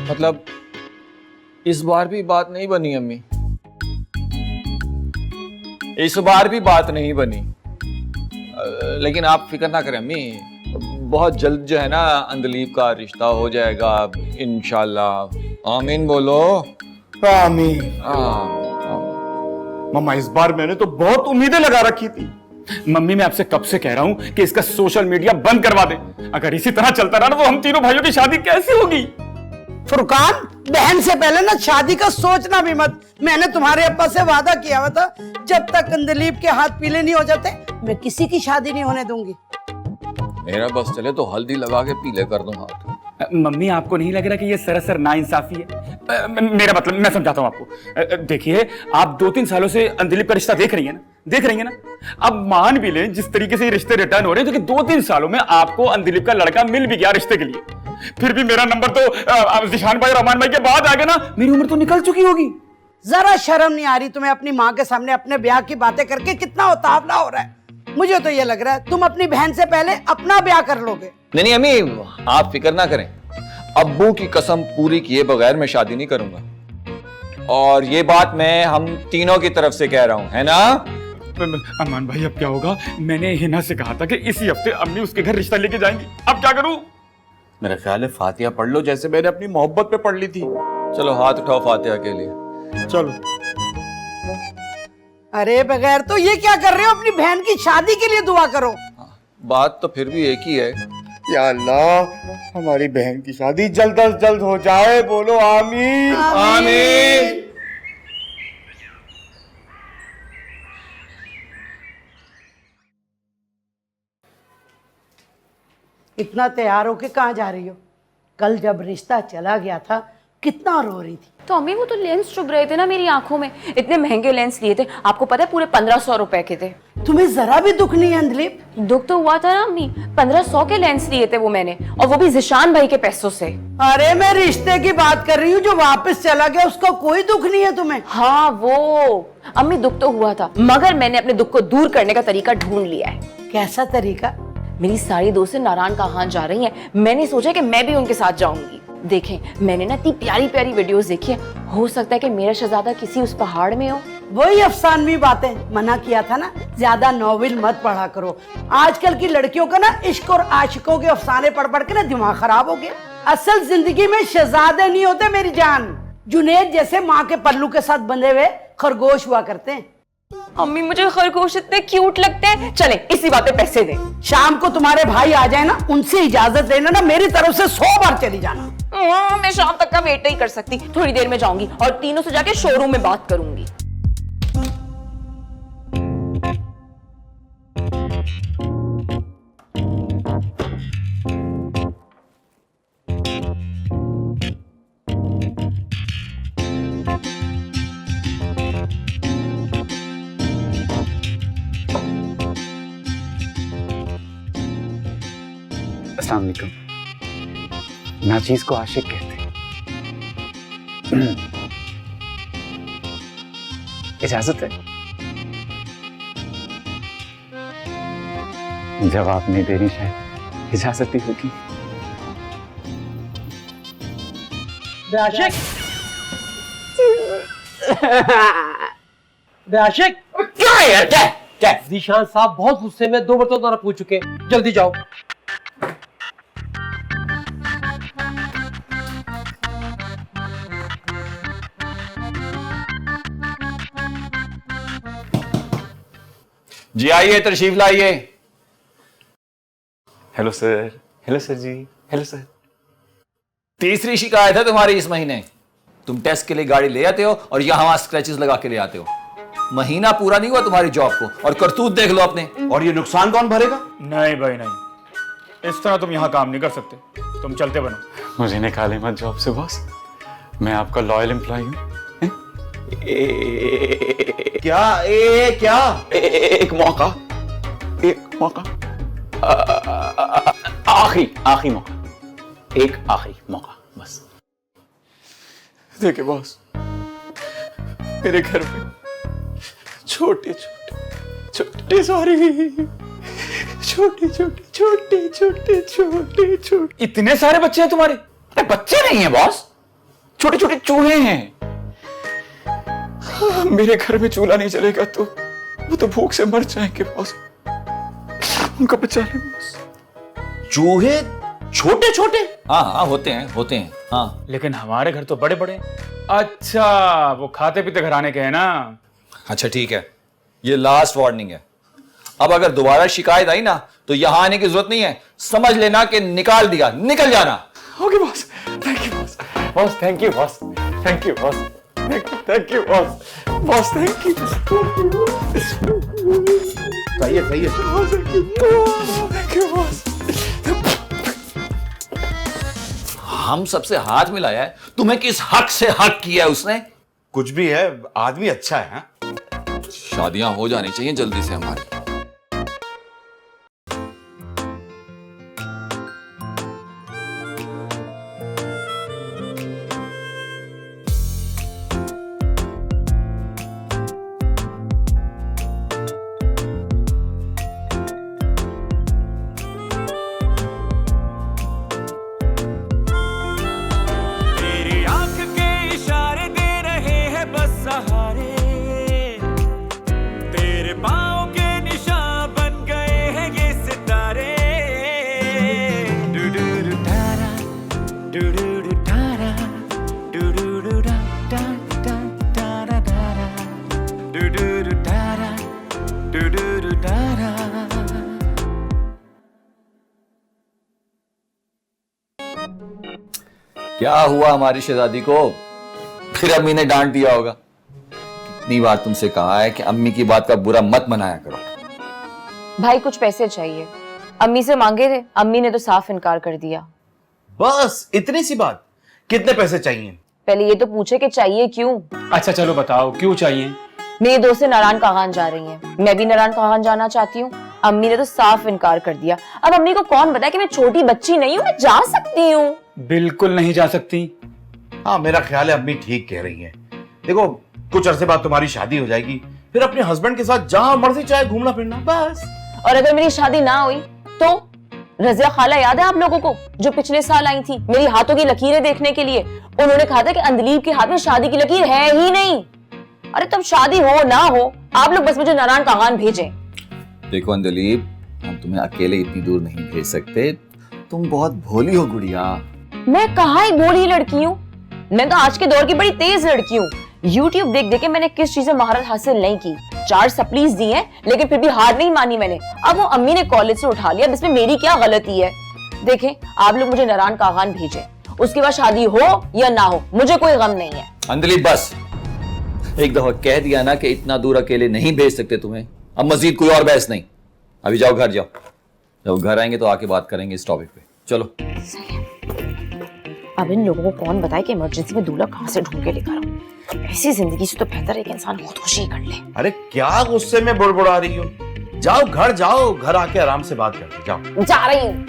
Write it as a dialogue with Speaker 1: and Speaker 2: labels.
Speaker 1: मतलब इस बार भी बात नहीं बनी अम्मी, इस बार भी बात नहीं बनी। लेकिन आप फिक्र ना करें अम्मी, बहुत जल्द जो है ना अंदलीब का रिश्ता हो जाएगा इंशाल्लाह। आमीन बोलो।
Speaker 2: आमीन। मम्मा इस बार मैंने तो बहुत उम्मीदें लगा रखी थी। मम्मी मैं आपसे कब से कह रहा हूं कि इसका सोशल मीडिया बंद करवा दे। अगर इसी तरह चलता रहा ना तो हम तीनों भाइयों की शादी कैसे होगी?
Speaker 3: फुरकान, बहन से पहले ना शादी का सोचना भी मत। मैंने तुम्हारे अब्बा से वादा किया हुआ था, जब तक अंदलीब के हाथ पीले नहीं हो जाते मैं किसी की शादी नहीं होने दूंगी।
Speaker 1: मेरा बस चले तो हल्दी लगा के पीले कर दूं हाथ।
Speaker 2: मम्मी आपको नहीं लग रहा कि ये सरासर नाइंसाफी है? मेरा मतलब मैं समझाता हूं आपको। देखिए आप 2-3 सालों से अंदलीब का रिश्ता देख रही है ना। अब मान भी लें जिस तरीके से ये रिश्ते रिटर्न हो रहे हैं तो कि 2-3 सालों में आपको अंदलीब का लड़का मिल भी गया रिश्ते के लिए, फिर भी मेरा नंबर तो जिशान भाई और रहमान भाई के बाद आ गया ना। मेरी उम्र तो निकल चुकी होगी।
Speaker 3: जरा शर्म नहीं आ रही तुम्हें अपनी माँ के सामने अपने ब्याह की बातें करके? कितना उतावला हो रहा है। मुझे तो ये लग रहा है तुम अपनी बहन से पहले अपना ब्याह कर लोगे।
Speaker 1: नहीं अम्मी, आप फिक्र ना करें, अब्बू की कसम पूरी किए बगैर मैं शादी नहीं करूंगा। और ये बात मैं हम तीनों की तरफ से कह रहा हूं, है ना?
Speaker 2: अमान भाई अब क्या होगा? मैंने हिना से कहा था कि इसी हफ्ते अम्मी उसके घर रिश्ता लेके जाएंगी। अब क्या करूं?
Speaker 4: मेरा ख्याल है फातिहा पढ़ लो जैसे मैंने अपनी मोहब्बत पे पढ़ ली थी।
Speaker 1: चलो हाथ उठाओ फातिहा के लिए।
Speaker 4: चलो।
Speaker 3: अरे बगैर तो ये क्या कर रहे हो? अपनी बहन की शादी के लिए दुआ करो।
Speaker 1: बात तो फिर भी एक ही है।
Speaker 2: या अल्लाह हमारी बहन की शादी जल्द अज जल्द हो जाए। बोलो आमीन।
Speaker 1: आमीन।
Speaker 3: इतना तैयार होके कहाँ जा रही हो? कल जब रिश्ता चला गया था कितना रो रही थी।
Speaker 5: तो अम्मी वो तो लेंस चुभ रहे थे ना मेरी आंखों में। इतने महंगे लेंस लिए थे, आपको पता है पूरे 1500 रुपए के थे।
Speaker 3: तुम्हें जरा भी दुख नहीं है अंदलीब?
Speaker 5: दुख तो हुआ था ना अम्मी, 1500 के लेंस लिए थे वो मैंने, और वो भी जिशान भाई के पैसों से।
Speaker 3: अरे मैं रिश्ते की बात कर रही हूँ जो वापस चला गया, उसका कोई दुख नहीं है तुम्हें?
Speaker 5: हाँ वो अम्मी दुख तो हुआ था, मगर मैंने अपने दुख को दूर करने का तरीका ढूंढ लिया है।
Speaker 3: कैसा तरीका?
Speaker 5: मेरी सारी दोस्तें नारायण कहाँ जा रही हैं, मैंने सोचा कि मैं भी उनके साथ जाऊंगी। देखें मैंने ना इतनी प्यारी प्यारी वीडियोस देखी है, हो सकता है कि मेरा शहजादा किसी उस पहाड़ में हो।
Speaker 3: वही अफसानवी बातें। मना किया था ना, ज्यादा नॉवेल मत पढ़ा करो। आजकल की लड़कियों का ना इश्क और आशिकों के अफसाने पढ़ पढ़ के ना दिमाग खराब हो गया। असल जिंदगी में शहजादे नहीं होते मेरी जान, जुनैद जैसे माँ के पल्लू के साथ बंधे हुए खरगोश हुआ करते हैं।
Speaker 5: अम्मी मुझे खरगोश इतने क्यूट लगते हैं। चले इसी बात पे पैसे दें।
Speaker 3: शाम को तुम्हारे भाई आ जाए ना, उनसे इजाजत लेना ना, मेरी तरफ से 100 बार चली जाना।
Speaker 5: मैं शाम तक का वेट नहीं कर सकती, थोड़ी देर में जाऊंगी और तीनों से जाके शोरूम में बात करूंगी।
Speaker 6: अस्सलाम वालेकुम। नाचीज को आशिक कहते हैं। इजाजत है? जवाब नहीं देनी शायद इजाजत ही होगी।
Speaker 3: आशिक आशिक
Speaker 7: क्या है यार? क्या जीशान साहब बहुत गुस्से में, 2 मरतबा पूछ चुके, जल्दी जाओ।
Speaker 1: जी आइए, तशरीफ लाइए।
Speaker 6: हेलो सर जी, हेलो सर।
Speaker 1: तीसरी शिकायत है तुम्हारी इस महीने। तुम टेस्ट के लिए गाड़ी ले आते हो और यहां स्क्रैचेस लगा के ले आते हो। महीना पूरा नहीं हुआ तुम्हारी जॉब को और करतूत देख लो अपने।
Speaker 4: और ये नुकसान कौन भरेगा?
Speaker 2: नहीं भाई नहीं, इस तरह तुम यहाँ काम नहीं कर सकते। तुम चलते बनो।
Speaker 6: मुझे निकाले मत जॉब से बॉस, मैं आपका लॉयल एम्प्लॉय हूँ।
Speaker 4: क्या
Speaker 6: एक मौका, आखिरी मौका, एक आखिरी मौका बस।
Speaker 4: देखिए बॉस, मेरे घर में छोटे
Speaker 2: इतने सारे बच्चे हैं तुम्हारे?
Speaker 4: बच्चे नहीं है बॉस,
Speaker 1: छोटे छोटे चूहे हैं। मेरे घर में चूल्हा नहीं चलेगा तो वो तो भूख से मर जाएंगे बॉस। उनको बचा ले बॉस।
Speaker 4: चूहे छोटे छोटे?
Speaker 1: हाँ हाँ होते हैं हाँ।
Speaker 2: लेकिन हमारे घर तो बड़े बड़े। अच्छा, वो खाते पीते घराने के हैं ना।
Speaker 1: अच्छा ठीक है, ये लास्ट वार्निंग है। अब अगर दोबारा शिकायत आई ना तो यहां आने की जरूरत नहीं है, समझ लेना कि निकाल दिया, निकल जाना।
Speaker 2: Okay boss, thank you boss. Boss thank you boss, thank you boss, thank you boss, boss thank you.
Speaker 4: सही है सही है।
Speaker 2: Thank you boss.
Speaker 1: हम सबसे हाथ मिलाया है, तुम्हें किस हक से हक किया है उसने?
Speaker 4: कुछ भी है, आदमी अच्छा है। हाँ?
Speaker 1: शादियां हो जानी चाहिए जल्दी से हमारी।
Speaker 8: तेरी आंख के इशारे दे रहे हैं बस सहारे, तेरे पाँव के निशान बन गए हैं ये सितारे। डुडुडु तारा, डुडुडु तारा, डुडुडु दा दा दा तारा तारा, डुडुडु तारा, डुडुडु तारा।
Speaker 1: क्या हुआ हमारी शहजादी को? फिर अम्मी ने डांट दिया होगा। कितनी बार तुमसे कहा है कि अम्मी की बात का बुरा मत मनाया करो।
Speaker 5: भाई कुछ पैसे चाहिए, अम्मी से मांगे थे, अम्मी ने तो साफ इनकार कर दिया।
Speaker 4: बस इतनी सी बात? कितने पैसे चाहिए?
Speaker 5: पहले ये तो पूछे कि चाहिए क्यों।
Speaker 2: अच्छा चलो बताओ क्यों चाहिए।
Speaker 5: मेरी दोस्त नारायण कागान जा रही हैं, मैं भी नारायण कागान जाना चाहती हूँ। अम्मी ने तो साफ इनकार कर दिया। अब अम्मी को कौन बताए कि मैं छोटी बच्ची नहीं हूँ, मैं जा सकती हूँ।
Speaker 2: बिल्कुल नहीं जा सकती।
Speaker 4: हाँ मेरा ख्याल है अम्मी ठीक कह रही है। देखो कुछ अरसे बाद तुम्हारी शादी हो जाएगी, फिर अपने हस्बैंड के साथ जहां मर्जी चाहे घूमना फिरना बस।
Speaker 5: और अगर मेरी शादी ना हुई तो रजिया खाला याद है आप लोगों को, जो पिछले साल आई थी मेरी हाथों की लकीरें देखने के लिए? उन्होंने कहा था कि अंदलीब के हाथ में शादी की लकीर है ही नहीं। अरे तब शादी हो ना हो, आप लोग बस मुझे नारायण कागान भेजें।
Speaker 1: देखो अंदलीब, हम तुम्हें अकेले इतनी दूर नहीं भेज सकते। तुम बहुत भोली हो गुड़िया।
Speaker 5: मैं कहाँ एक भोली लड़की हूँ, मैं तो आज के दौर की बड़ी तेज लड़की हूँ। YouTube देख देख के मैंने किस चीज में महारत हासिल नहीं की। 4 सप्लीज दी हैं, लेकिन फिर भी हार नहीं मानी मैंने। अब वो अम्मी ने कॉलेज से उठा लिया, इसमें मेरी क्या गलती है? देखें आप लोग मुझे नारायण कागान भेजें, उसके बाद शादी हो या ना हो मुझे कोई गम नहीं है।
Speaker 1: अंदलीब बस, एक दफा कह दिया ना कि इतना दूर अकेले नहीं भेज सकते तुम्हें। अब मजीद कोई और बहस नहीं। अभी जाओ घर जाओ, जब घर आएंगे तो आके बात करेंगे इस टॉपिक पे। चलो।
Speaker 5: अब इन लोगों को कौन बताए कि इमरजेंसी में दूल्हा कहां से ढूंढ के लेकर आऊं। ऐसी जिंदगी से तो बेहतर है कि इंसान खुदकुशी कर ले।
Speaker 4: अरे क्या गुस्से में बुड़बुड़ा रही हो? जाओ घर जाओ, घर आके आराम से बात करते जाओ।
Speaker 5: जा रही हूँ।